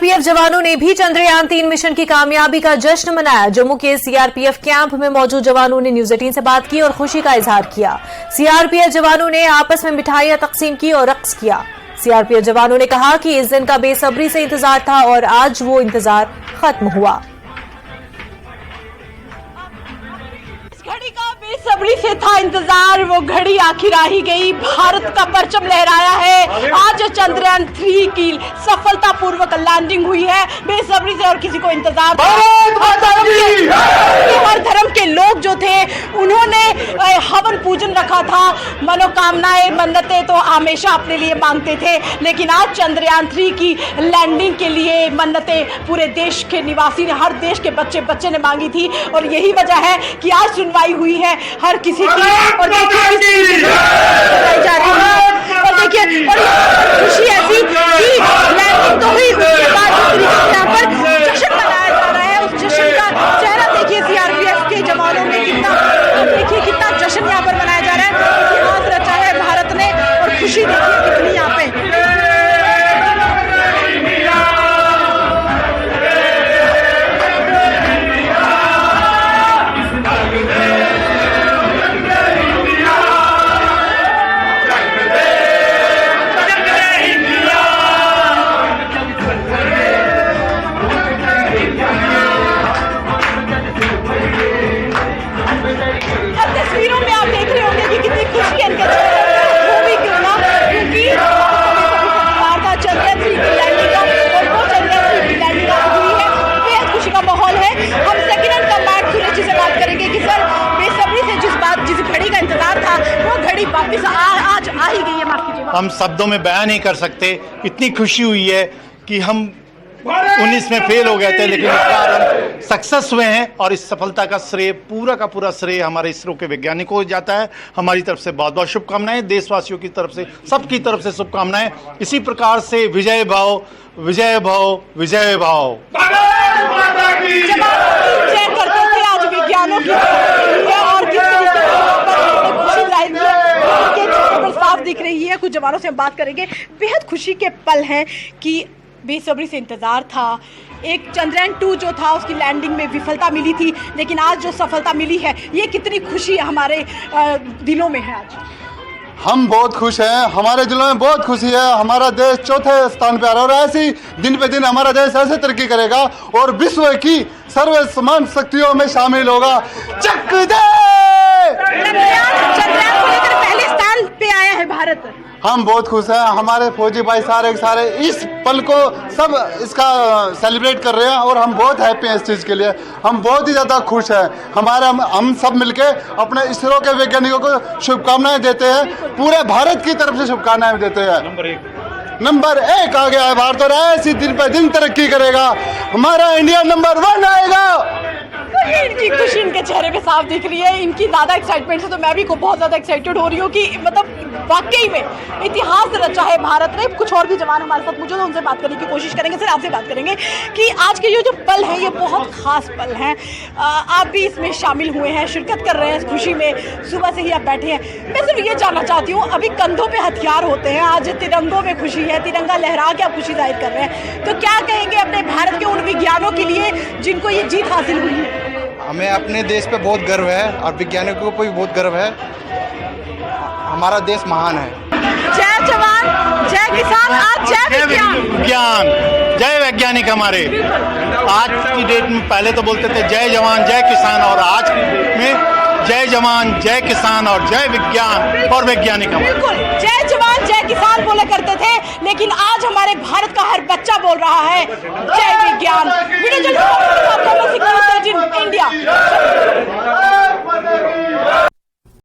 CRPF जवानों ने भी चंद्रयान-3 मिशन की कामयाबी का जश्न मनाया। जम्मू के सीआरपीएफ कैंप में मौजूद जवानों ने न्यूज 18 से बात की और खुशी का इजहार किया। सीआरपीएफ जवानों ने आपस में मिठाइयां तकसीम की और रक्स किया। सीआरपीएफ जवानों ने कहा कि इस दिन का बेसब्री से इंतजार था और आज वो इंतजार खत्म हुआ। घड़ी का बेसब्री से था इंतजार, वो घड़ी आखिर आ ही गई। भारत का परचम लहराया है। आज चंद्रयान-3 की सफलतापूर्वक लैंडिंग हुई है। बेसब्री से और किसी को इंतजार था। हर धर्म के लोग जो थे उन्होंने हवन पूजन रखा था। मनोकामनाएं मन्नतें तो हमेशा अपने लिए मांगते थे, लेकिन आज चंद्रयान-3 की लैंडिंग के लिए मन्नतें पूरे देश के निवासी ने, हर देश के बच्चे ने मांगी थी और यही वजह है कि आज सुनवाई हुई है हर किसी की। और देखिए जा रही है और देखिए खुशी ऐसी कि लैंडिंग तो हुई, उसके बाद यहाँ पर जश्न मनाया जा रहा है। उस जश्न का चेहरा देखिए सीआरपीएफ के जवानों में देखिए कितना जश्न यहाँ पर मनाया जा रहा है। इतिहास रचा है भारत ने और खुशी देखिए कितनी यहाँ पे। वापस आज आ ही गई है। माफ कीजिए, हम शब्दों में बयान नहीं कर सकते। इतनी खुशी हुई है कि हम 19 में फेल हो गए थे, लेकिन इस बार हम सक्सेस हुए हैं और इस सफलता का श्रेय पूरा का पूरा श्रेय हमारे इसरो के वैज्ञानिकों को जाता है। हमारी तरफ से बहुत बहुत शुभकामनाएं, देशवासियों की तरफ से, सबकी तरफ से शुभकामनाएं। इसी प्रकार से विजय भाव, विजय भाव, विजय भाव। जय करते थे आज विज्ञानों की और किस तरीके से खुशी जाहिर के चेहरे पर साफ दिख रही है। कुछ जवानों से हम बात करेंगे। बेहद खुशी के पल हैं कि बेसब्री से इंतजार था। एक चंद्रयान-2 जो था उसकी लैंडिंग में विफलता मिली थी, लेकिन आज जो सफलता मिली है ये कितनी खुशी हमारे दिलों में है। आज हम बहुत खुश हैं, हमारे दिलों में बहुत खुशी है। हमारा देश चौथे स्थान पर आ रहा है और ऐसे ही दिन पे दिन हमारा देश ऐसे तरक्की करेगा और विश्व की सर्वसमान शक्तियों में शामिल होगा। चक दे! चंद्रयान को लेकर पहले स्थान पे आया है भारत। हम बहुत खुश हैं। हमारे फौजी भाई सारे इस पल को सब इसका सेलिब्रेट कर रहे हैं और हम बहुत हैप्पी हैं इस चीज़ के लिए। हम बहुत ही ज़्यादा खुश हैं। हम सब मिलके अपने इसरो के वैज्ञानिकों को शुभकामनाएं देते हैं। पूरे भारत की तरफ से शुभकामनाएं देते हैं। नंबर 1 आ गया है भारत और ऐसी दिन पर दिन तरक्की करेगा। हमारा इंडिया नंबर 1 आएगा। इनकी खुशी इनके चेहरे पे साफ दिख रही है। इनकी ज़्यादा एक्साइटमेंट से तो मैं भी बहुत ज़्यादा एक्साइटेड हो रही हूँ कि मतलब वाकई में इतिहास रचा है भारत ने। कुछ और भी जवान हमारे साथ मौजूद हैं, उनसे बात करने की कोशिश करेंगे। सर, आपसे बात करेंगे कि आज के जो पल हैं ये बहुत खास पल हैं। आप भी इसमें शामिल हुए हैं, शिरकत कर रहे हैं इस खुशी में। सुबह से ही आप बैठे हैं। मैं सिर्फ ये जानना चाहती हूँ, अभी कंधों पे हथियार होते हैं, आज तिरंगों में खुशी है, तिरंगा लहरा के आप खुशी जाहिर कर रहे हैं, तो क्या कहेंगे अपने भारत के उन विज्ञानों के लिए जिनको ये जीत हासिल हुई है? हमें अपने देश पे बहुत गर्व है और वैज्ञानिकों को भी बहुत गर्व है। हमारा देश महान है। जय जवान, जय किसान, आज जय विज्ञान, जय वैज्ञानिक। हमारे आज की डेट में पहले तो बोलते थे जय जवान जय किसान, और आज की डेट में जय जवान जय किसान और जय विज्ञान और वैज्ञानिक। बिल्कुल, जय जवान जय किसान बोला करते थे, लेकिन आज हमारे भारत का हर बच्चा बोल रहा है जय विज्ञान।